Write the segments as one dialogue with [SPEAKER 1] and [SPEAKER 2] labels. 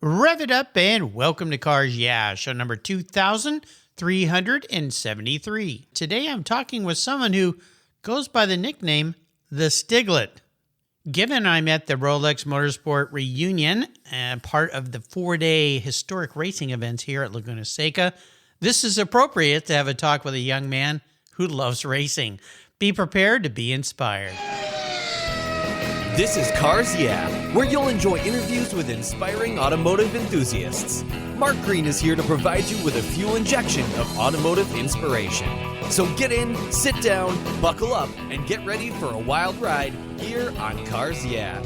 [SPEAKER 1] Rev it up and welcome to Cars Yeah, show number 2373. Today I'm talking with someone who goes by the nickname The Stiglette. Given I'm at the Rolex Motorsport reunion, part of the 4-day historic racing events here at Laguna Seca, this is appropriate to have a talk with a young man who loves racing. Be prepared to be inspired.
[SPEAKER 2] This is Cars Yeah, where you'll enjoy interviews with inspiring automotive enthusiasts. Mark Green is here to provide you with a fuel injection of automotive inspiration. So get in, sit down, buckle up, and get ready for a wild ride here on Cars Yeah.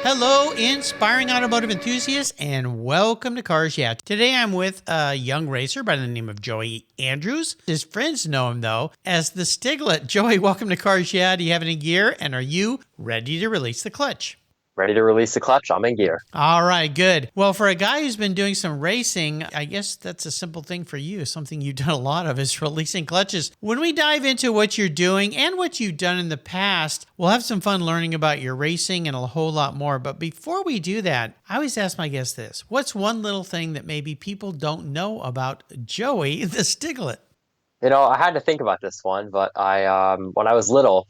[SPEAKER 1] Hello, inspiring automotive enthusiasts, and welcome to Cars Yeah. Today I'm with a young racer by the name of Joey Andrews. His friends know him, though, as the Stiglette. Joey, welcome to Cars Yeah. Do you have any gear, and are you ready to release the clutch?
[SPEAKER 3] Ready to release the clutch. I'm in gear.
[SPEAKER 1] All right, good. Well, for a guy who's been doing some racing, I guess that's a simple thing for you. Something you've done a lot of is releasing clutches. When we dive into what you're doing and what you've done in the past, we'll have some fun learning about your racing and a whole lot more. But before we do that, I always ask my guests this. What's one little thing that maybe people don't know about Joey the Stiglette?
[SPEAKER 3] You know, I had to think about this one, but when I was little,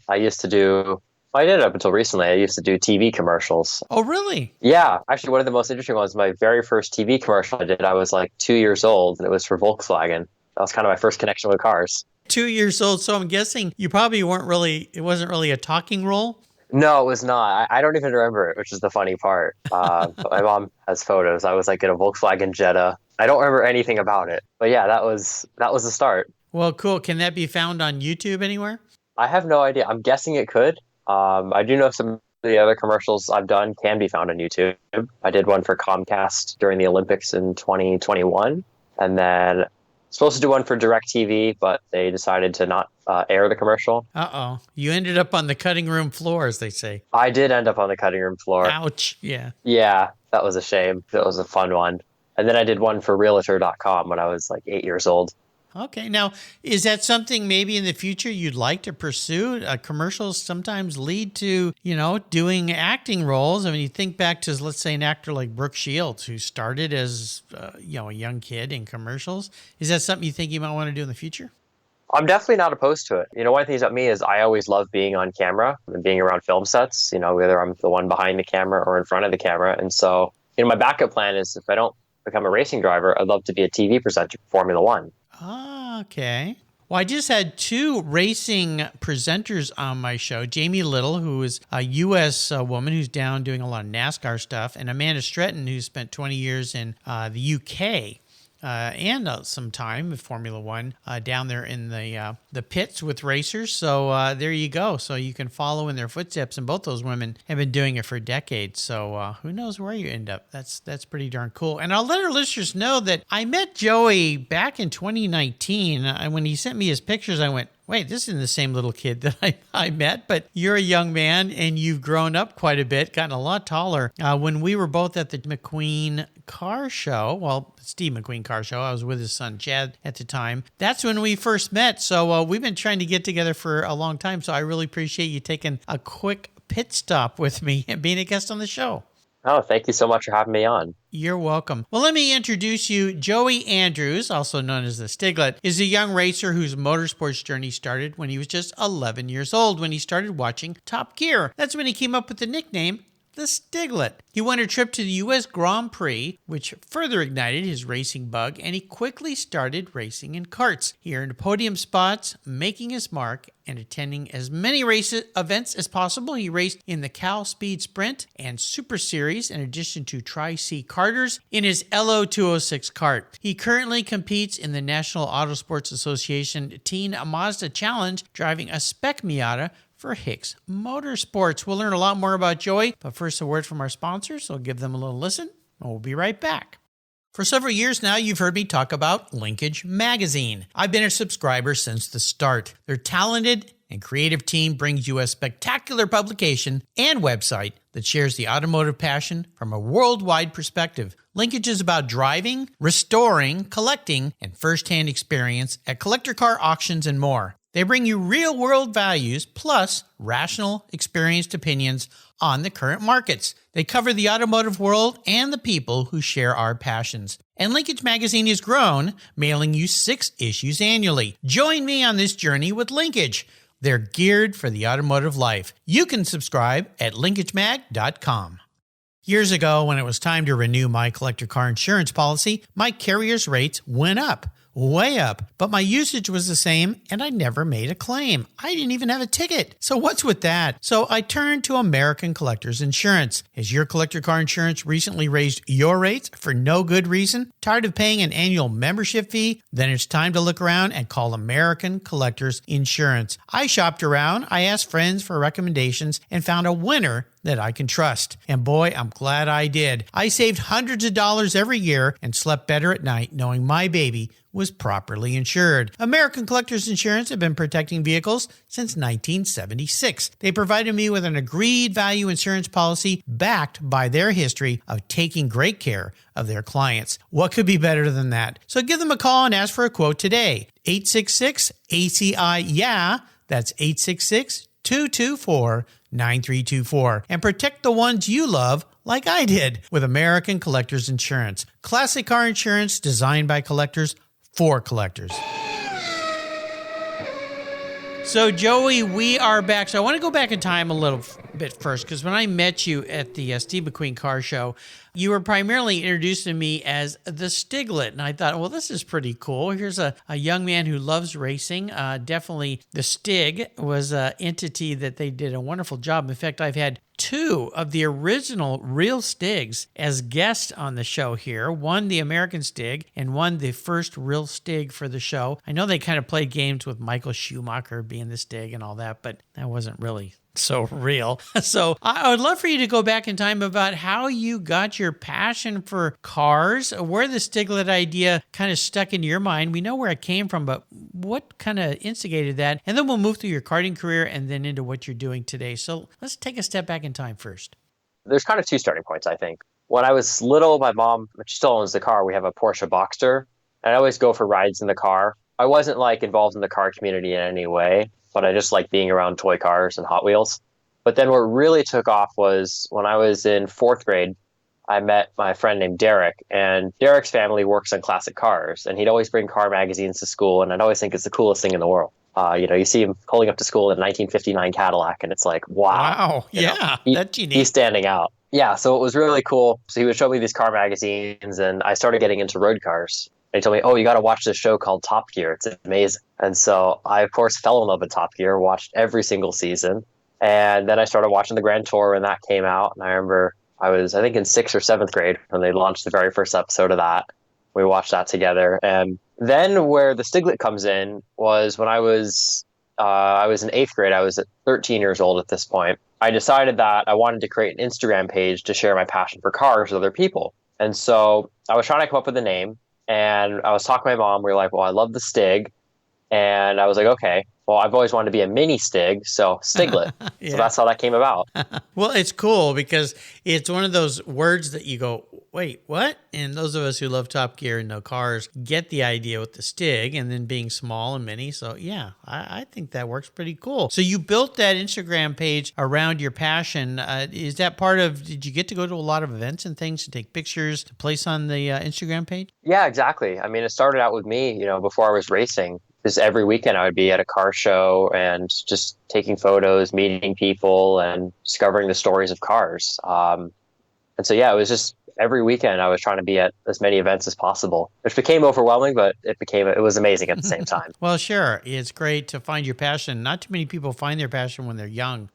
[SPEAKER 3] I did up until recently. I used to do TV commercials.
[SPEAKER 1] Oh, really?
[SPEAKER 3] Yeah. Actually, one of the most interesting ones, my very first TV commercial I did, I was like 2 years old, and it was for Volkswagen. That was kind of my first connection with cars.
[SPEAKER 1] 2 years old. So I'm guessing you probably it wasn't really a talking role?
[SPEAKER 3] No, it was not. I don't even remember it, which is the funny part. But my mom has photos. I was like in a Volkswagen Jetta. I don't remember anything about it. But yeah, that was the start.
[SPEAKER 1] Well, cool. Can that be found on YouTube anywhere?
[SPEAKER 3] I have no idea. I'm guessing it could. I do know some of the other commercials I've done can be found on YouTube. I did one for Comcast during the Olympics in 2021, and then supposed to do one for DirecTV, but they decided to not air the commercial.
[SPEAKER 1] Uh-oh. You ended up on the cutting room floor, as they say.
[SPEAKER 3] I did end up on the cutting room floor.
[SPEAKER 1] Ouch. Yeah.
[SPEAKER 3] Yeah, that was a shame. That was a fun one. And then I did one for Realtor.com when I was like 8 years old.
[SPEAKER 1] Okay. Now, is that something maybe in the future you'd like to pursue? Commercials sometimes lead to, doing acting roles. I mean, you think back to, let's say, an actor like Brooke Shields, who started as, a young kid in commercials. Is that something you think you might want to do in the future?
[SPEAKER 3] I'm definitely not opposed to it. One of the things about me is I always love being on camera and being around film sets, whether I'm the one behind the camera or in front of the camera. And so, my backup plan is if I don't become a racing driver, I'd love to be a TV presenter for Formula One.
[SPEAKER 1] Okay. Well, I just had two racing presenters on my show. Jamie Little, who is a U.S. woman who's down doing a lot of NASCAR stuff, and Amanda Stretton, who spent 20 years in the U.K., and some time with Formula One down there in the pits with racers. So there you go. So you can follow in their footsteps, and both those women have been doing it for decades. So who knows where you end up? That's pretty darn cool. And I'll let our listeners know that I met Joey back in 2019. When he sent me his pictures, I went, wait, this isn't the same little kid that I met, but you're a young man and you've grown up quite a bit, gotten a lot taller. When we were both at the McQueen car show, Steve McQueen car show, I was with his son Chad at the time. That's when we first met. So we've been trying to get together for a long time. So I really appreciate you taking a quick pit stop with me and being a guest on the show.
[SPEAKER 3] Oh, thank you so much for having me on.
[SPEAKER 1] You're welcome. Well, let me introduce you. Joey Andrews, also known as the Stiglette, is a young racer whose motorsports journey started when he was just 11 years old, when he started watching Top Gear. That's when he came up with the nickname the Stiglette. He won a trip to the US Grand Prix, which further ignited his racing bug, and he quickly started racing in karts. He earned podium spots, making his mark, and attending as many race events as possible. He raced in the CalSpeed Sprint and Super Series, in addition to Tri-C Karters in his LO206 kart. He currently competes in the National Autosports Association Teen Mazda Challenge, driving a Spec Miata for Hicks Motorsports. We'll learn a lot more about Joey, but first a word from our sponsors, so give them a little listen, and we'll be right back. For several years now, you've heard me talk about Linkage Magazine. I've been a subscriber since the start. Their talented and creative team brings you a spectacular publication and website that shares the automotive passion from a worldwide perspective. Linkage is about driving, restoring, collecting, and first-hand experience at collector car auctions and more. They bring you real-world values plus rational, experienced opinions on the current markets. They cover the automotive world and the people who share our passions. And Linkage Magazine has grown, mailing you 6 issues annually. Join me on this journey with Linkage. They're geared for the automotive life. You can subscribe at linkagemag.com. Years ago, when it was time to renew my collector car insurance policy, my carrier's rates went up. Way up, but my usage was the same and I never made a claim. I didn't even have a ticket. So what's with that? So I turned to American Collectors Insurance. Has your collector car insurance recently raised your rates for no good reason? Tired of paying an annual membership fee? Then it's time to look around and call American Collectors Insurance. I shopped around, I asked friends for recommendations, and found a winner that I can trust. And boy, I'm glad I did. I saved hundreds of dollars every year and slept better at night knowing my baby was properly insured. American Collectors Insurance have been protecting vehicles since 1976. They provided me with an agreed value insurance policy backed by their history of taking great care of their clients. What could be better than that? So give them a call and ask for a quote today. 866-ACI-YEAH. That's 866-224-9324. And protect the ones you love like I did with American Collectors Insurance. Classic car insurance designed by collectors for collectors. So, Joey, we are back. So I want to go back in time a little bit first, because when I met you at the Steve McQueen Car Show, you were primarily introduced to me as the Stiglette. And I thought, well, this is pretty cool. Here's a young man who loves racing. Definitely the Stig was an entity that they did a wonderful job. In fact, I've had 2 of the original real Stigs as guests on the show here. One, the American Stig, and one, the first real Stig for the show. I know they kind of played games with Michael Schumacher being the Stig and all that, but that wasn't really so real. So I would love for you to go back in time about how you got your passion for cars, where the Stiglette idea kind of stuck in your mind. We know where it came from, but what kind of instigated that? And then we'll move through your karting career and then into what you're doing today. So let's take a step back in time first.
[SPEAKER 3] There's kind of 2 starting points, I think. When I was little, my mom, she still owns the car. We have a Porsche Boxster, and I always go for rides in the car. I wasn't like involved in the car community in any way, but I just like being around toy cars and Hot Wheels. But then what really took off was when I was in 4th grade, I met my friend named Derek, and Derek's family works on classic cars, and he'd always bring car magazines to school, and I'd always think it's the coolest thing in the world. You see him pulling up to school in a 1959 Cadillac, and it's like, wow.
[SPEAKER 1] Yeah, that's unique.
[SPEAKER 3] He's standing out. Yeah, so it was really cool. So he would show me these car magazines, and I started getting into road cars. And he told me, oh, you got to watch this show called Top Gear. It's amazing. And so I, of course, fell in love with Top Gear, watched every single season. And then I started watching the Grand Tour when that came out. And I remember I was, I think, in 6th or 7th grade when they launched the very first episode of that. We watched that together. And then where the Stiglette comes in was when I was in 8th grade. I was 13 years old at this point. I decided that I wanted to create an Instagram page to share my passion for cars with other people. And so I was trying to come up with a name. And I was talking to my mom. We were like, well, I love the Stig. And I was like, okay, well, I've always wanted to be a mini Stig, so Stiglette.
[SPEAKER 1] Yeah.
[SPEAKER 3] So that's how that came about.
[SPEAKER 1] Well, it's cool because it's one of those words that you go, wait, what? And those of us who love Top Gear and know cars get the idea with the Stig and then being small and mini. So yeah, I think that works pretty cool. So you built that Instagram page around your passion. Is that part of, did you get to go to a lot of events and things to take pictures to place on the Instagram page?
[SPEAKER 3] Yeah, exactly. I mean, it started out with me, before I was racing. Just every weekend I would be at a car show and just taking photos, meeting people, and discovering the stories of cars. And so, yeah, it was just every weekend I was trying to be at as many events as possible, which became overwhelming, but it was amazing at the same time.
[SPEAKER 1] Well, sure. It's great to find your passion. Not too many people find their passion when they're young,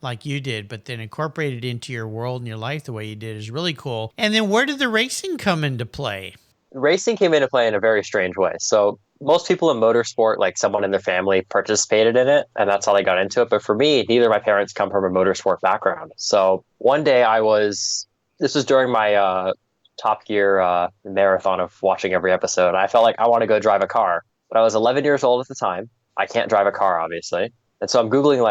[SPEAKER 1] like you did, but then incorporate it into your world and your life the way you did is really cool. And then where did the racing come into play?
[SPEAKER 3] Racing came into play in a very strange way. So most people in motorsport, like someone in their family participated in it, and that's how they got into it. But for me, neither of my parents come from a motorsport background. So one day this was during my Top Gear marathon of watching every episode. I felt like I want to go drive a car, but I was 11 years old at the time. I can't drive a car, obviously. And so I'm Googling,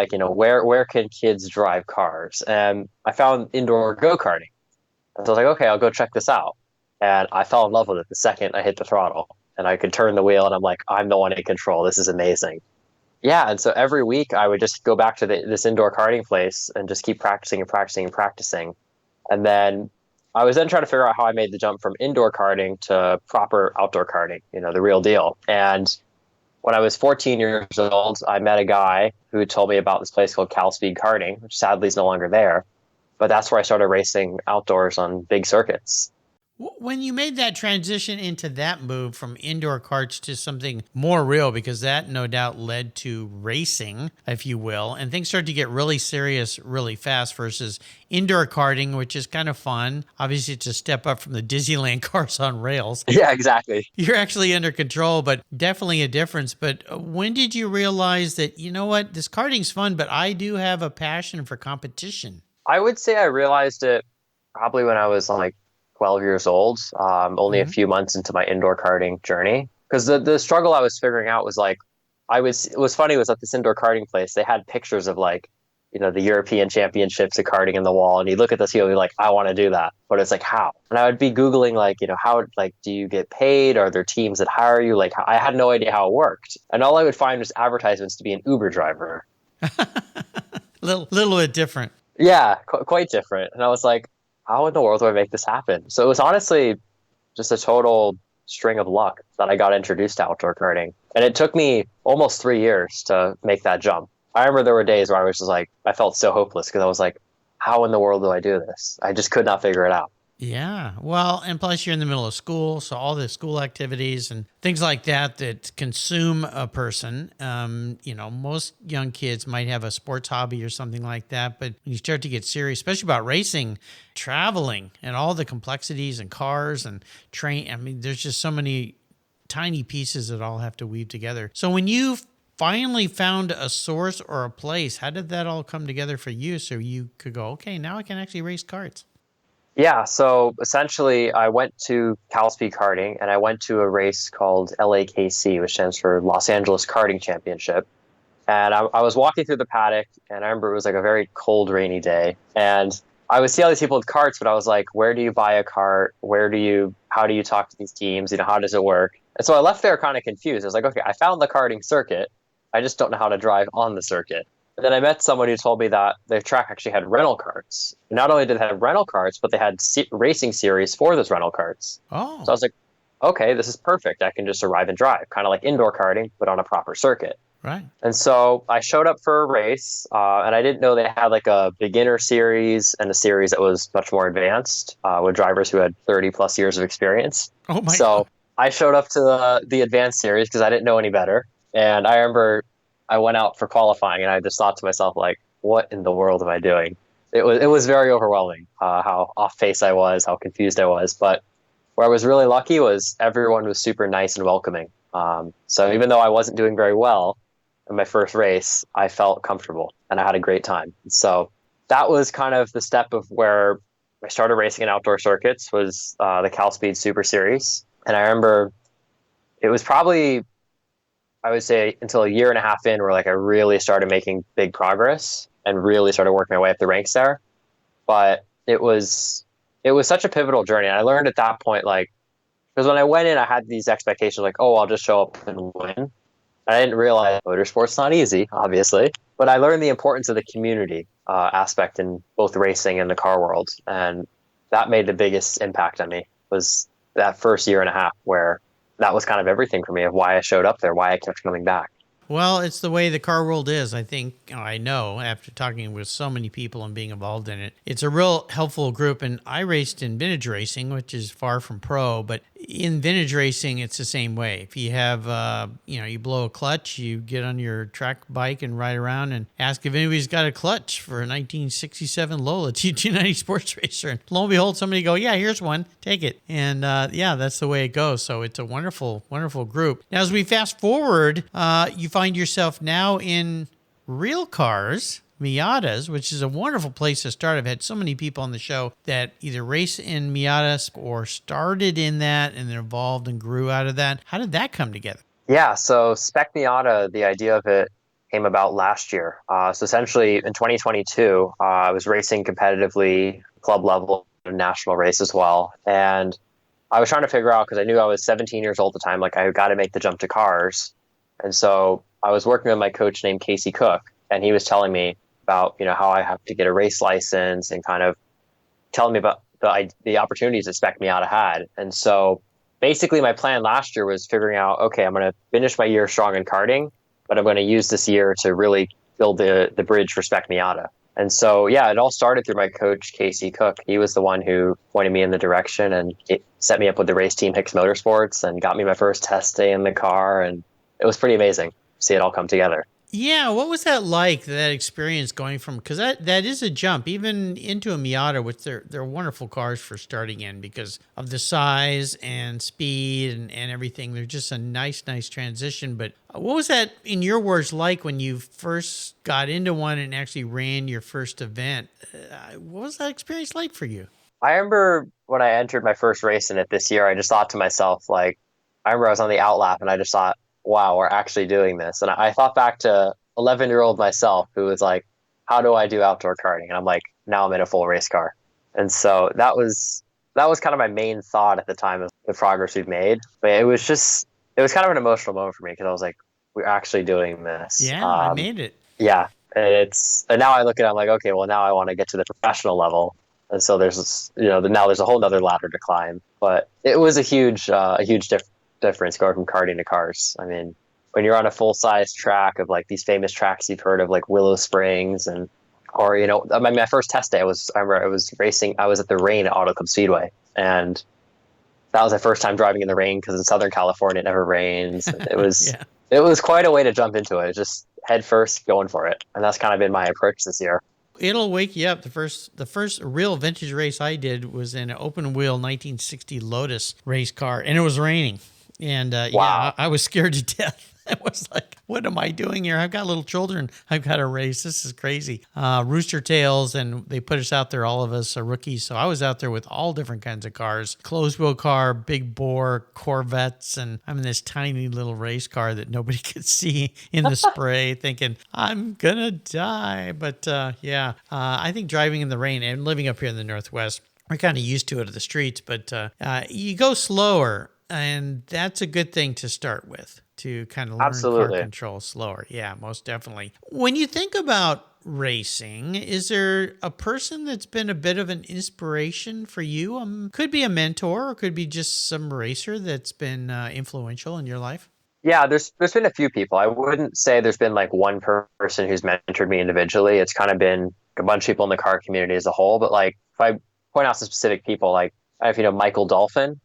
[SPEAKER 3] where can kids drive cars? And I found indoor go-karting. And so I was like, okay, I'll go check this out. And I fell in love with it the second I hit the throttle. And I could turn the wheel, and I'm like, I'm the one in control. This is amazing. Yeah, and so every week I would just go back to this indoor karting place and just keep practicing and practicing and practicing. And then I was then trying to figure out how I made the jump from indoor karting to proper outdoor karting, the real deal. And when I was 14 years old, I met a guy who told me about this place called CalSpeed Karting, which sadly is no longer there. But that's where I started racing outdoors on big circuits.
[SPEAKER 1] When you made that transition into that move from indoor karts to something more real, because that no doubt led to racing, if you will, and things started to get really serious really fast versus indoor karting, which is kind of fun. Obviously, it's a step up from the Disneyland cars on rails.
[SPEAKER 3] Yeah, exactly.
[SPEAKER 1] You're actually under control, but definitely a difference. But when did you realize that, you know what, this karting's fun, but I do have a passion for competition?
[SPEAKER 3] I would say I realized it probably when I was like 12 years old, only a few months into my indoor karting journey. Because the struggle I was figuring out was like, it was funny, was at this indoor karting place, they had pictures of like, the European championships of karting in the wall. And you look at this, you'll be like, I want to do that. But it's like, how? And I would be Googling like, how, like, do you get paid? Are there teams that hire you? Like, I had no idea how it worked. And all I would find was advertisements to be an Uber driver.
[SPEAKER 1] Little bit different.
[SPEAKER 3] Yeah, quite different. And I was like, how in the world do I make this happen? So it was honestly just a total string of luck that I got introduced to outdoor karting. And it took me almost 3 years to make that jump. I remember there were days where I was just like, I felt so hopeless because I was like, how in the world do I do this? I just could not figure it out.
[SPEAKER 1] Yeah. Well, and plus you're in the middle of school, so all the school activities and things like that consume a person. Most young kids might have a sports hobby or something like that, but when you start to get serious, especially about racing, traveling, and all the complexities and cars and train, there's just so many tiny pieces that all have to weave together. So when you finally found a source or a place, how did that all come together for you so you could go, okay, now I can actually race karts?
[SPEAKER 3] Yeah, so essentially I went to CalSpeed Karting and I went to a race called LAKC, which stands for Los Angeles Karting Championship. And I was walking through the paddock and I remember it was like a very cold, rainy day. And I would see all these people with karts, but I was like, where do you buy a kart? How do you talk to these teams? How does it work? And so I left there kind of confused. I was like, okay, I found the karting circuit. I just don't know how to drive on the circuit. And then I met someone who told me that their track actually had rental karts. Not only did they have rental karts, but they had racing series for those rental karts.
[SPEAKER 1] Oh.
[SPEAKER 3] So I was like, okay, this is perfect. I can just arrive and drive, kind of like indoor karting, but on a proper circuit.
[SPEAKER 1] Right.
[SPEAKER 3] And so I showed up for a race, and I didn't know they had like a beginner series and a series that was much more advanced with drivers who had 30 plus years of experience.
[SPEAKER 1] Oh my
[SPEAKER 3] So
[SPEAKER 1] God.
[SPEAKER 3] I showed up to the advanced series because I didn't know any better. And I remember I went out for qualifying and I just thought to myself, like, what in the world am I doing? It was very overwhelming how off pace I was, how confused I was. But where I was really lucky was everyone was super nice and welcoming. So even though I wasn't doing very well in my first race, I felt comfortable and I had a great time. So that was kind of the step of where I started racing in outdoor circuits was the CalSpeed Super Series. And I remember it was probably, I would say, until a year and a half in where like I really started making big progress and really started working my way up the ranks there. But it was such a pivotal journey. And I learned at that point, like, because when I went in, I had these expectations like, oh, I'll just show up and win. I didn't realize motorsport's not easy, obviously, but I learned the importance of the community aspect in both racing and the car world. And that made the biggest impact on me was that first year and a half where that was kind of everything for me of why I showed up there, why I kept coming back.
[SPEAKER 1] Well, it's the way the car world is. I think, I know after talking with so many people and being involved in it, it's a real helpful group. And I raced in vintage racing, which is far from pro, but in vintage racing, it's the same way. If you have, you blow a clutch, you get on your track bike and ride around and ask if anybody's got a clutch for a 1967 Lola T290 Sports Racer. And lo and behold, somebody go, yeah, here's one, take it. And that's the way it goes. So it's a wonderful, wonderful group. Now, as we fast forward, you find yourself now in real cars, Miatas, which is a wonderful place to start. I've had so many people on the show that either race in Miatas or started in that and then evolved and grew out of that. How did that come together?
[SPEAKER 3] Yeah, so Spec Miata, the idea of it came about last year. So essentially in 2022, I was racing competitively, club level, national race as well. And I was trying to figure out, because I knew I was 17 years old at the time, like I got to make the jump to cars. And so I was working with my coach named Casey Cook, and he was telling me about, how I have to get a race license and kind of telling me about the opportunities that Spec Miata had. And so basically my plan last year was figuring out, okay, I'm going to finish my year strong in karting, but I'm going to use this year to really build the bridge for Spec Miata. And so, yeah, it all started through my coach, Casey Cook. He was the one who pointed me in the direction, and it set me up with the race team, Hicks Motorsports, and got me my first test day in the car. And it was pretty amazing to see it all come together.
[SPEAKER 1] Yeah, what was that like, that experience going from, because that is a jump, even into a Miata, which they're wonderful cars for starting in because of the size and speed and everything. They're just a nice transition. But what was that, in your words, like when you first got into one and actually ran your first event? What was that experience like for you?
[SPEAKER 3] I remember when I entered my first race in it this year, I just thought to myself, like, I remember I was on the outlap and I just thought, wow, we're actually doing this. And I thought back to 11-year-old myself who was like, how do I do outdoor karting? And I'm like, now I'm in a full race car. And so that was kind of my main thought at the time of the progress we've made. But it was kind of an emotional moment for me because I was like, we're actually doing this.
[SPEAKER 1] Yeah, I made it.
[SPEAKER 3] Yeah. And now I look at it, I'm like, okay, well, now I want to get to the professional level. And so there's, now there's a whole nother ladder to climb. But it was a huge difference going from karting to cars. I mean, when you're on a full-size track of like these famous tracks you've heard of, like Willow Springs, my first test day, I remember I was racing. I was at the Rain at Auto Club Speedway, and that was my first time driving in the rain because in Southern California it never rains. It was
[SPEAKER 1] Yeah.
[SPEAKER 3] It was quite a way to jump into it, just head first, going for it, and that's kind of been my approach this year.
[SPEAKER 1] It'll wake you up. The first real vintage race I did was in an open wheel 1960 Lotus race car, and it was raining. And
[SPEAKER 3] Wow.
[SPEAKER 1] yeah, I was scared to death. I was like, what am I doing here? I've got little children. I've got to race. This is crazy. Rooster Tails, and they put us out there, all of us are rookies. So I was out there with all different kinds of cars, closed wheel car, big bore, Corvettes, and I'm in this tiny little race car that nobody could see in the spray, thinking, I'm going to die. But I think driving in the rain and living up here in the Northwest, we're kind of used to it at the streets, but you go slower. And that's a good thing to start with, to kind of learn
[SPEAKER 3] Absolutely.
[SPEAKER 1] car control slower. Yeah, most definitely. When you think about racing, is there a person that's been a bit of an inspiration for you? Could be a mentor, or could be just some racer that's been influential in your life.
[SPEAKER 3] Yeah, there's been a few people. I wouldn't say there's been like one person who's mentored me individually. It's kind of been a bunch of people in the car community as a whole. But like, if I point out some specific people, like, I don't know if you know Michael Dolphin.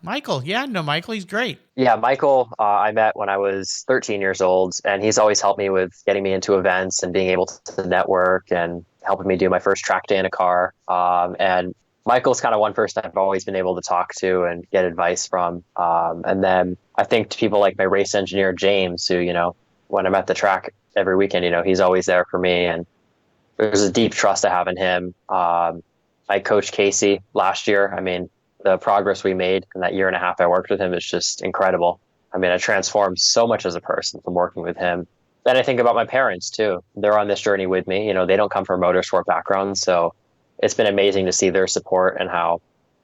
[SPEAKER 1] Michael, yeah, no, Michael, he's great.
[SPEAKER 3] Yeah, Michael, I met when I was 13 years old, and he's always helped me with getting me into events and being able to network and helping me do my first track day in a car. And Michael's kind of one person I've always been able to talk to and get advice from. And then I think to people like my race engineer, James, who, when I'm at the track every weekend, he's always there for me. And there's a deep trust I have in him. I coached Casey last year. I mean, the progress we made in that year and a half I worked with him is just incredible. I mean, I transformed so much as a person from working with him. Then I think about my parents too. They're on this journey with me. They don't come from a motorsport background. So it's been amazing to see their support and how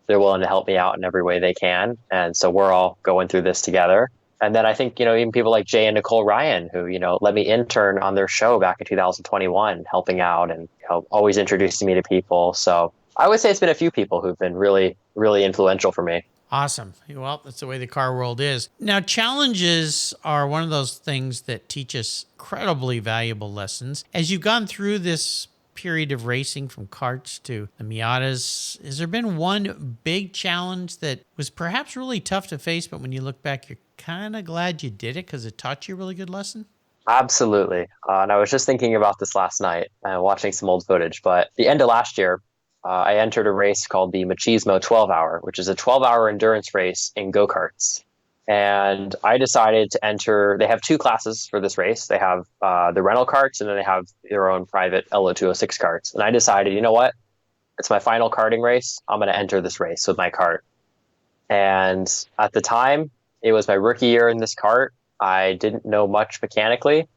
[SPEAKER 3] they're willing to help me out in every way they can. And so we're all going through this together. And then I think, even people like Jay and Nicole Ryan, who, let me intern on their show back in 2021, helping out and always introducing me to people. So I would say it's been a few people who've been really, really influential for me.
[SPEAKER 1] Awesome. Well, that's the way the car world is. Now, challenges are one of those things that teach us incredibly valuable lessons. As you've gone through this period of racing from karts to the Miatas, has there been one big challenge that was perhaps really tough to face, but when you look back, you're kind of glad you did it because it taught you a really good lesson?
[SPEAKER 3] Absolutely. And I was just thinking about this last night and watching some old footage. But the end of last year, I entered a race called the Machismo 12-hour, which is a 12-hour endurance race in go-karts. And I decided to enter, they have two classes for this race. They have the rental karts, and then they have their own private LO206 karts. And I decided, you know what? It's my final karting race. I'm going to enter this race with my kart. And at the time, it was my rookie year in this kart. I didn't know much mechanically,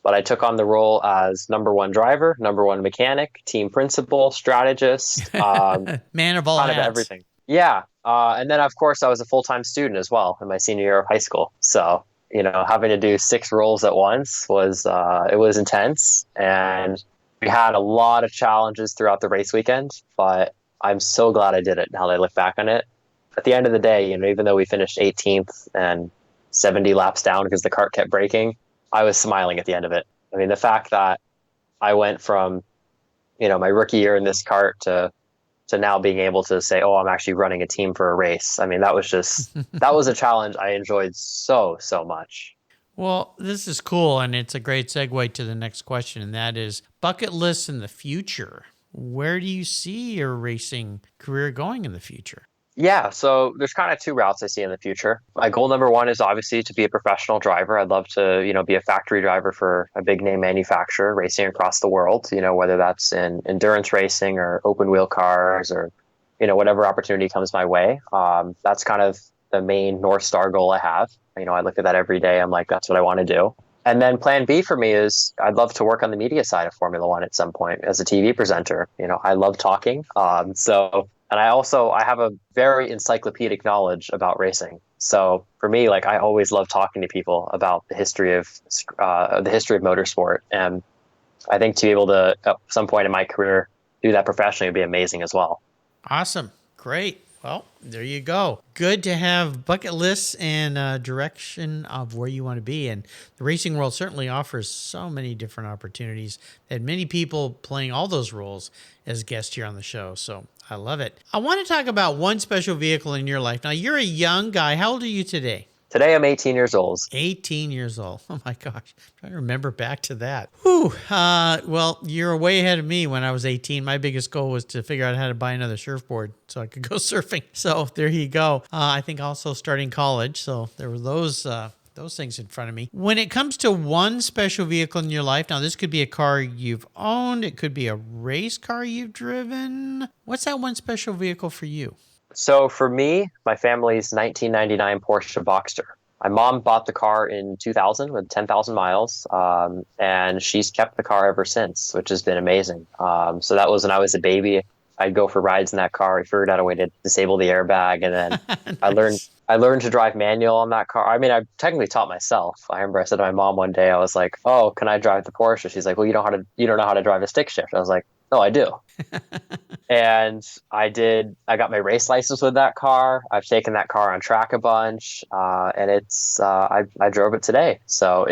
[SPEAKER 3] but I took on the role as number one driver, number one mechanic, team principal, strategist,
[SPEAKER 1] man of all
[SPEAKER 3] kind
[SPEAKER 1] hats.
[SPEAKER 3] of everything. Yeah. And then, of course, I was a full-time student as well in my senior year of high school. So having to do 6 rolls at once it was intense, and we had a lot of challenges throughout the race weekend, but I'm so glad I did it now that I look back on it. At the end of the day, even though we finished 18th and 70 laps down because the kart kept breaking, I was smiling at the end of it. I mean, the fact that I went from, my rookie year in this kart to now being able to say, oh, I'm actually running a team for a race. I mean, that was a challenge I enjoyed so, so much.
[SPEAKER 1] Well, this is cool, and it's a great segue to the next question, and that is bucket lists in the future. Where do you see your racing career going in the future?
[SPEAKER 3] Yeah, so there's kind of 2 routes I see in the future. My goal number 1 is obviously to be a professional driver. I'd love to, be a factory driver for a big name manufacturer racing across the world, whether that's in endurance racing or open wheel cars or, whatever opportunity comes my way. That's kind of the main North Star goal I have. I look at that every day. I'm like, that's what I want to do. And then plan B for me is I'd love to work on the media side of Formula One at some point as a TV presenter. I love talking. And I have a very encyclopedic knowledge about racing. So for me, like, I always love talking to people about the history of motorsport. And I think to be able to, at some point in my career, do that professionally would be amazing as well.
[SPEAKER 1] Awesome. Great. Well, there you go. Good to have bucket lists and direction of where you want to be. And the racing world certainly offers so many different opportunities and many people playing all those roles as guests here on the show. So I love it. I want to talk about one special vehicle in your life. Now, you're a young guy. How old are you today?
[SPEAKER 3] Today, I'm 18 years old.
[SPEAKER 1] 18 years old. Oh, my gosh. I'm trying to remember back to that. Whew. Well, you're way ahead of me when I was 18. My biggest goal was to figure out how to buy another surfboard so I could go surfing. So there you go. I think also starting college. So there were those things in front of me. When it comes to one special vehicle in your life, now this could be a car you've owned. It could be a race car you've driven. What's that one special vehicle for you?
[SPEAKER 3] So for me, my family's 1999 Porsche Boxster. My mom bought the car in 2000 with 10,000 miles, and she's kept the car ever since, which has been amazing. So that was when I was a baby. I'd go for rides in that car. I figured out a way to disable the airbag, and then nice. I learned to drive manual on that car. I mean, I technically taught myself. I remember I said to my mom one day, I was like, "Oh, can I drive the Porsche?" She's like, "Well, you don't know how to drive a stick shift." I was like, "No, I do." And I did. I got my race license with that car. I've taken that car on track a bunch, and it's I drove it today. So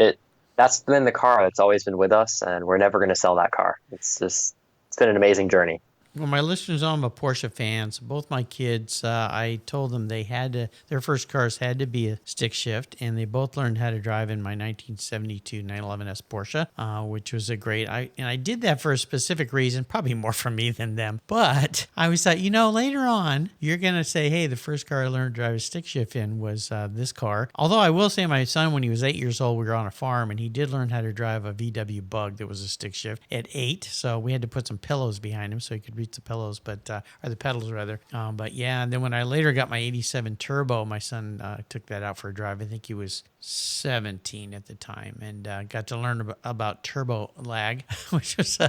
[SPEAKER 3] that's been the car that's always been with us, and we're never going to sell that car. It's been an amazing journey.
[SPEAKER 1] Well, my listeners know I'm a Porsche fan. So both my kids, I told them their first cars had to be a stick shift, and they both learned how to drive in my 1972 911S Porsche, which was I did that for a specific reason, probably more for me than them. But I always thought, later on, you're going to say, hey, the first car I learned to drive a stick shift in was this car. Although I will say my son, when he was 8 years old, we were on a farm, and he did learn how to drive a VW Bug that was a stick shift at 8. So we had to put some pillows behind him so he could reach the pillows, or the pedals rather. But yeah, and then when I later got my 87 Turbo, my son took that out for a drive. I think he was 17 at the time, and got to learn about turbo lag, which was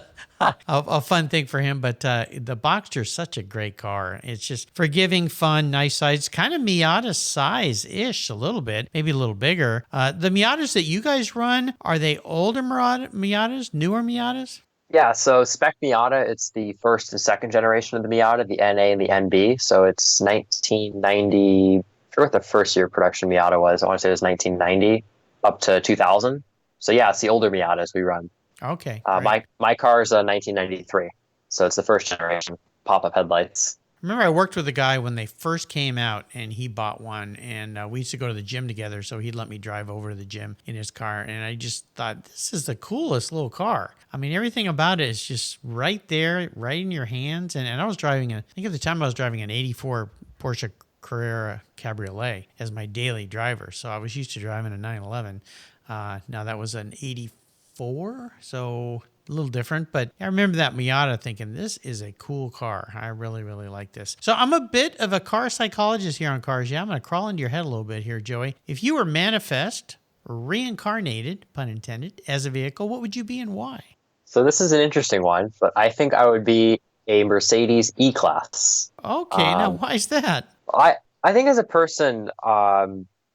[SPEAKER 1] a fun thing for him. But the Boxster is such a great car. It's just forgiving, fun, nice size, kind of Miata size-ish, a little bit, maybe a little bigger. The Miatas that you guys run, are they older Miatas, newer Miatas?
[SPEAKER 3] Yeah, so Spec Miata, it's the first and second generation of the Miata, the NA and the NB. So it's 1990, I forget what the first year production Miata was. I want to say it was 1990 up to 2000. So yeah, it's the older Miatas we run.
[SPEAKER 1] Okay.
[SPEAKER 3] My car is a 1993. So it's the first generation pop-up headlights.
[SPEAKER 1] Remember, I worked with a guy when they first came out, and he bought one, and we used to go to the gym together, so he'd let me drive over to the gym in his car, and I just thought, this is the coolest little car. I mean, everything about it is just right there, right in your hands, and I was driving, I think at the time I was driving an 84 Porsche Carrera Cabriolet as my daily driver, so I was used to driving a 911. Now that was an 84, so a little different, but I remember that Miata thinking, this is a cool car. I really, really like this. So I'm a bit of a car psychologist here on Cars Yeah. I'm going to crawl into your head a little bit here, Joey. If you were manifest, reincarnated, pun intended, as a vehicle, what would you be and why? So
[SPEAKER 3] this is an interesting one, but I think I would be a Mercedes E-Class.
[SPEAKER 1] Okay, now why is that?
[SPEAKER 3] I think as a person,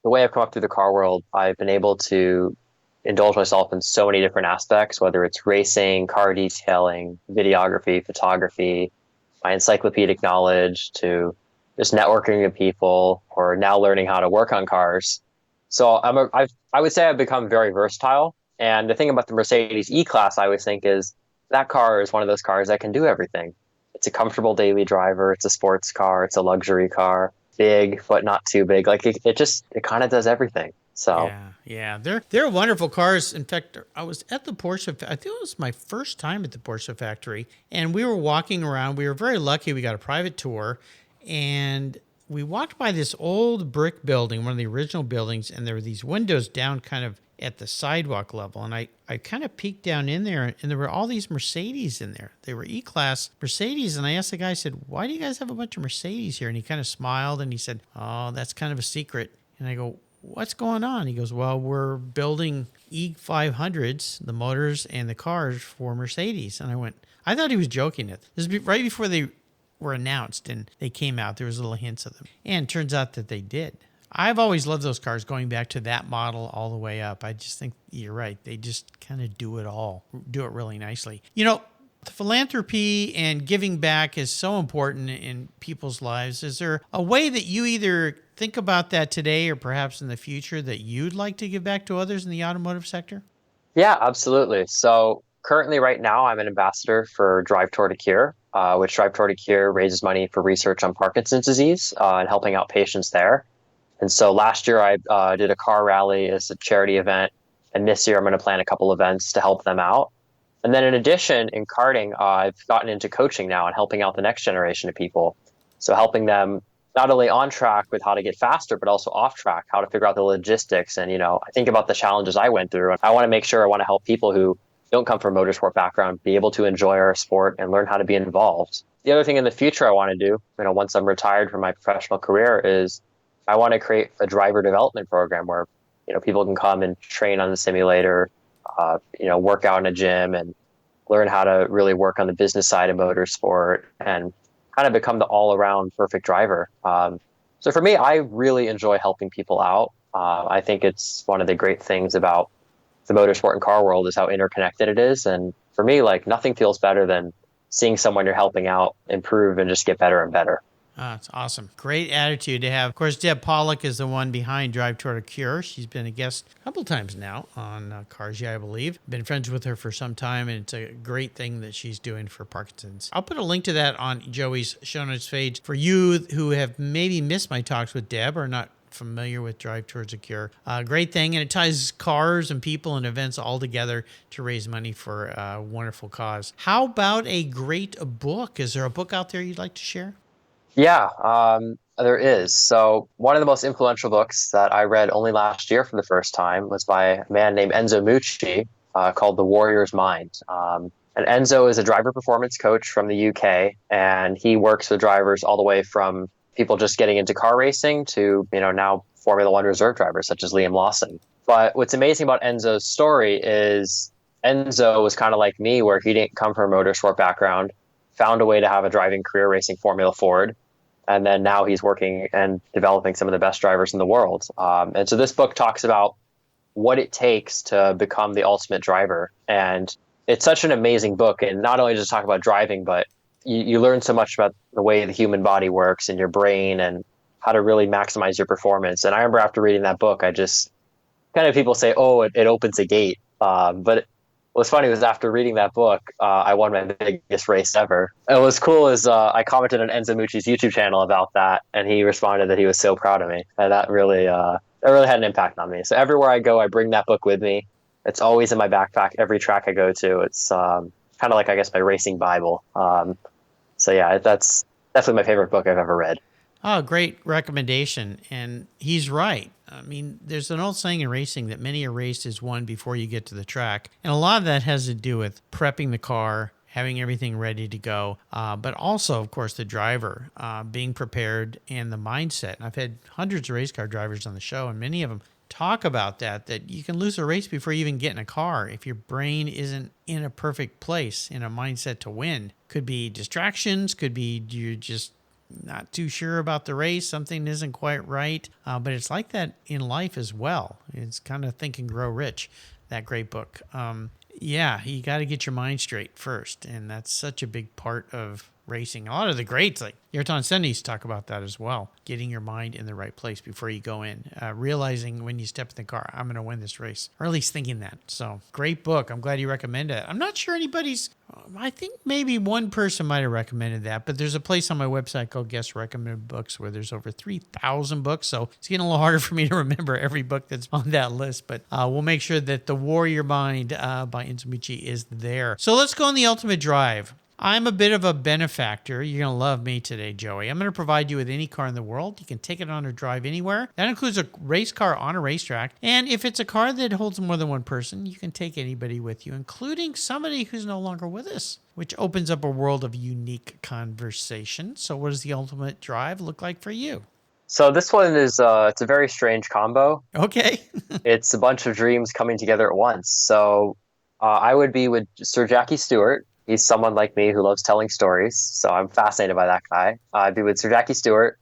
[SPEAKER 3] the way I've come up through the car world, I've been able to indulge myself in so many different aspects, whether it's racing, car detailing, videography, photography, my encyclopedic knowledge, to just networking with people, or now learning how to work on cars. So I would say I've become very versatile. And the thing about the Mercedes E-Class, I always think, is that car is one of those cars that can do everything. It's a comfortable daily driver. It's a sports car. It's a luxury car. Big, but not too big. Like it kind of does everything. So
[SPEAKER 1] yeah, they're wonderful cars. In fact, I was at the Porsche. I think it was my first time at the Porsche factory, and we were walking around. We were very lucky. We got a private tour, and we walked by this old brick building, one of the original buildings, and there were these windows down kind of at the sidewalk level. And I kind of peeked down in there, and there were all these Mercedes in there. They were E-Class Mercedes. And I asked the guy, I said, why do you guys have a bunch of Mercedes here? And he kind of smiled, and he said, oh, that's kind of a secret. And I go, what's going on? He goes, well, we're building E500s, the motors and the cars for Mercedes. And I thought he was joking. This was right before they were announced and they came out. There was little hints of them. And it turns out that they did. I've always loved those cars going back to that model all the way up. I just think you're right. They just kind of do it really nicely. You know, philanthropy and giving back is so important in people's lives. Is there a way that you either think about that today or perhaps in the future that you'd like to give back to others in the automotive sector?
[SPEAKER 3] yeah, absolutely. So currently right now, I'm an ambassador for Drive Toward a Cure, which Drive Toward a Cure raises money for research on Parkinson's disease and helping out patients there. And so last year I did a car rally as a charity event. And this year I'm going to plan a couple events to help them out. And then in addition, in karting, I've gotten into coaching now and helping out the next generation of people. So helping them not only on track with how to get faster, but also off track, how to figure out the logistics. And, I think about the challenges I went through. And I want to help people who don't come from a motorsport background be able to enjoy our sport and learn how to be involved. The other thing in the future I want to do, once I'm retired from my professional career, is I want to create a driver development program where, people can come and train on the simulator, work out in a gym and learn how to really work on the business side of motorsport and kind of become the all-around perfect driver. So for me, I really enjoy helping people out. I think it's one of the great things about the motorsport and car world is how interconnected it is. And for me, nothing feels better than seeing someone you're helping out improve and just get better and better.
[SPEAKER 1] That's awesome. Great attitude to have. Of course, Deb Pollock is the one behind Drive Toward a Cure. She's been a guest a couple times now on Cars Yeah, I believe. Been friends with her for some time, and it's a great thing that she's doing for Parkinson's. I'll put a link to that on Joey's show notes page for you who have maybe missed my talks with Deb or not familiar with Drive Towards a Cure. Great thing, and it ties cars and people and events all together to raise money for a wonderful cause. How about a great book? Is there a book out there you'd like to share?
[SPEAKER 3] Yeah, there is. So one of the most influential books that I read only last year for the first time was by a man named Enzo Mucci called The Warrior's Mind. And Enzo is a driver performance coach from the UK, and he works with drivers all the way from people just getting into car racing to, now Formula One reserve drivers such as Liam Lawson. But what's amazing about Enzo's story is Enzo was kind of like me, where he didn't come from a motorsport background, found a way to have a driving career racing Formula Ford. And then now he's working and developing some of the best drivers in the world. And so this book talks about what it takes to become the ultimate driver. And it's such an amazing book. And not only does it talk about driving, but you learn so much about the way the human body works and your brain and how to really maximize your performance. And I remember after reading that book, I just kind of people say, oh, it opens a gate. But what's funny was after reading that book, I won my biggest race ever. And what's cool is I commented on Enzo Mucci's YouTube channel about that, and he responded that he was so proud of me. And that really had an impact on me. So everywhere I go, I bring that book with me. It's always in my backpack, every track I go to. It's kind of like, I guess, my racing Bible. So yeah, that's definitely my favorite book I've ever read.
[SPEAKER 1] Oh, great recommendation. And he's right. I mean, there's an old saying in racing that many a race is won before you get to the track. And a lot of that has to do with prepping the car, having everything ready to go, but also, of course, the driver being prepared and the mindset. And I've had hundreds of race car drivers on the show, and many of them talk about that you can lose a race before you even get in a car if your brain isn't in a perfect place, in a mindset to win. Could be distractions, could be you're just not too sure about the race, something isn't quite right. But it's like that in life as well. It's kind of Think and Grow Rich, that great book. Yeah, you got to get your mind straight first. And that's such a big part of racing. A lot of the greats, like Ayrton Senna's, talk about that as well. Getting your mind in the right place before you go in. Realizing when you step in the car, I'm going to win this race. Or at least thinking that. So, great book. I'm glad you recommend it. I'm not sure anybody's... I think maybe one person might have recommended that, but there's a place on my website called Guest Recommended Books where there's over 3,000 books, so it's getting a little harder for me to remember every book that's on that list, but we'll make sure that The Warrior Mind by Enzo Michi is there. So let's go on the ultimate drive. I'm a bit of a benefactor. You're going to love me today, Joey. I'm going to provide you with any car in the world. You can take it on a drive anywhere. That includes a race car on a racetrack. And if it's a car that holds more than one person, you can take anybody with you, including somebody who's no longer with us, which opens up a world of unique conversation. So what does the ultimate drive look like for you?
[SPEAKER 3] So this one is it's a very strange combo.
[SPEAKER 1] Okay.
[SPEAKER 3] It's a bunch of dreams coming together at once. So I would be with Sir Jackie Stewart. He's someone like me who loves telling stories, so I'm fascinated by that guy. I'd be with Sir Jackie Stewart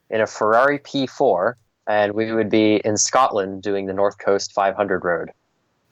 [SPEAKER 3] in a Ferrari P4, and we would be in Scotland doing the North Coast 500 road.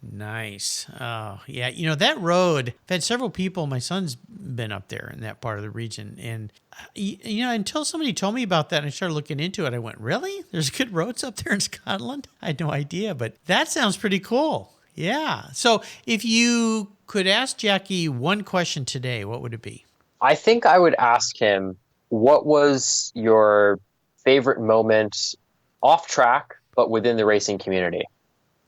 [SPEAKER 1] Nice. Oh, yeah. You know, that road, I've had several people, my son's been up there in that part of the region, and, you know, until somebody told me about that and I started looking into it, I went, really? There's good roads up there in Scotland? I had no idea, but that sounds pretty cool. Yeah. So if you could ask Jackie one question today, what would it be?
[SPEAKER 3] I think I would ask him, what was your favorite moment off track, but within the racing community?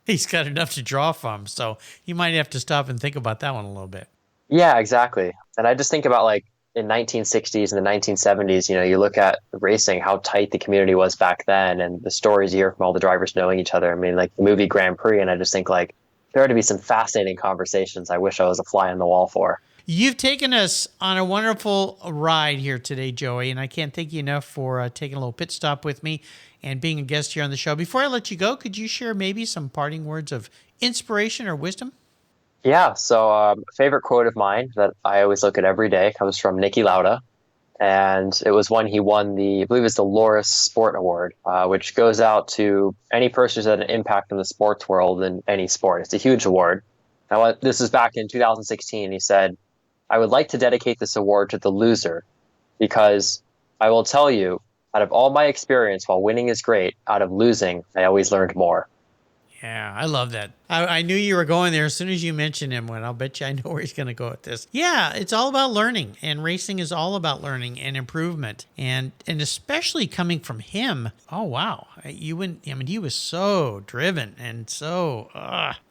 [SPEAKER 1] He's got enough to draw from, so you might have to stop and think about that one a little bit.
[SPEAKER 3] Yeah, exactly. And I just think about, like, in 1960s and the 1970s, you know, you look at racing, how tight the community was back then, and the stories you hear from all the drivers knowing each other. I mean, like the movie Grand Prix, and I just think, like, there had to be some fascinating conversations I wish I was a fly on the wall for.
[SPEAKER 1] You've taken us on a wonderful ride here today, Joey, and I can't thank you enough for taking a little pit stop with me and being a guest here on the show. Before I let you go, could you share maybe some parting words of inspiration or wisdom?
[SPEAKER 3] Yeah, so a favorite quote of mine that I always look at every day comes from Niki Lauda, and it was when he won I believe it's the Loris Sport Award, which goes out to any person who's had an impact in the sports world in any sport. It's a huge award. Now, this is back in 2016. He said, "I would like to dedicate this award to the loser, because I will tell you, out of all my experience, while winning is great, out of losing, I always learned more."
[SPEAKER 1] Yeah, I love that. I knew you were going there as soon as you mentioned him, and I'll bet you I know where he's going to go with this. Yeah, it's all about learning, and racing is all about learning and improvement, and especially coming from him. Oh, wow. He was so driven and so,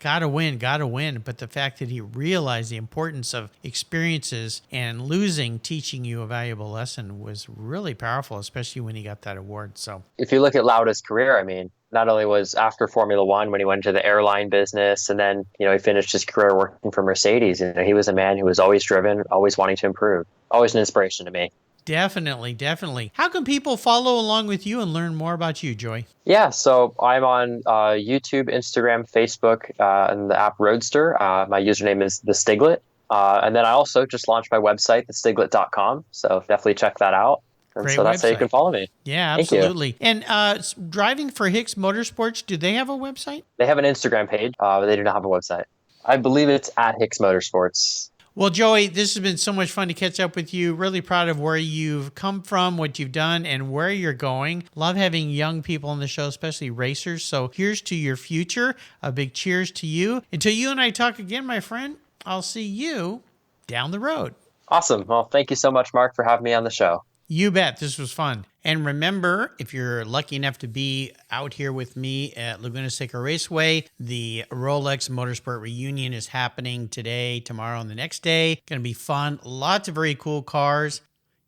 [SPEAKER 1] gotta win. But the fact that he realized the importance of experiences and losing, teaching you a valuable lesson was really powerful, especially when he got that award. So
[SPEAKER 3] if you look at Lauda's career, I mean, not only was after Formula One when he went to the airline business, and then, you know, he finished his career working for Mercedes. You know, he was a man who was always driven, always wanting to improve, always an inspiration to me.
[SPEAKER 1] Definitely. How can people follow along with you and learn more about you, Joy?
[SPEAKER 3] Yeah, so I'm on YouTube, Instagram, Facebook, and the app Roadster. My username is the Stiglette. And then I also just launched my website, thestiglette.com. So definitely check that out. And
[SPEAKER 1] Great
[SPEAKER 3] so that's
[SPEAKER 1] website.
[SPEAKER 3] how you can follow me.
[SPEAKER 1] Yeah,
[SPEAKER 3] Thank you.
[SPEAKER 1] absolutely. And driving for Hicks Motorsports, do they have a website?
[SPEAKER 3] They have an Instagram page, but they do not have a website. I believe it's at Hicks Motorsports.
[SPEAKER 1] Well, Joey, this has been so much fun to catch up with you. Really proud of where you've come from, what you've done, and where you're going. Love having young people on the show, especially racers. So here's to your future. A big cheers to you. Until you and I talk again, my friend, I'll see you down the road.
[SPEAKER 3] Awesome. Well, thank you so much, Mark, for having me on the show.
[SPEAKER 1] You bet. This was fun. And remember, if you're lucky enough to be out here with me at Laguna Seca Raceway, the Rolex Motorsport reunion is happening today, tomorrow, and the next day. Going to be fun. Lots of very cool cars.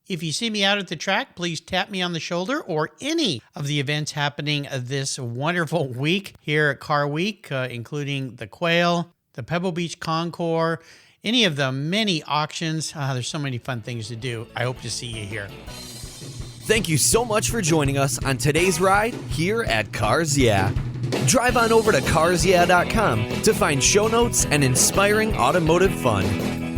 [SPEAKER 1] If you see me out at the track, please tap me on the shoulder, or any of the events happening this wonderful week here at Car Week, including the Quail, the Pebble Beach Concours, any of the many auctions. There's so many fun things to do. I hope to see you here.
[SPEAKER 2] Thank you so much for joining us on today's ride here at Cars Yeah. Drive on over to carsyeah.com to find show notes and inspiring automotive fun.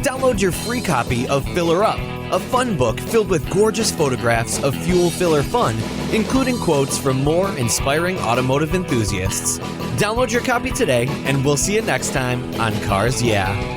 [SPEAKER 2] Download your free copy of Filler Up, a fun book filled with gorgeous photographs of fuel filler fun, including quotes from more inspiring automotive enthusiasts. Download your copy today, and we'll see you next time on Cars Yeah!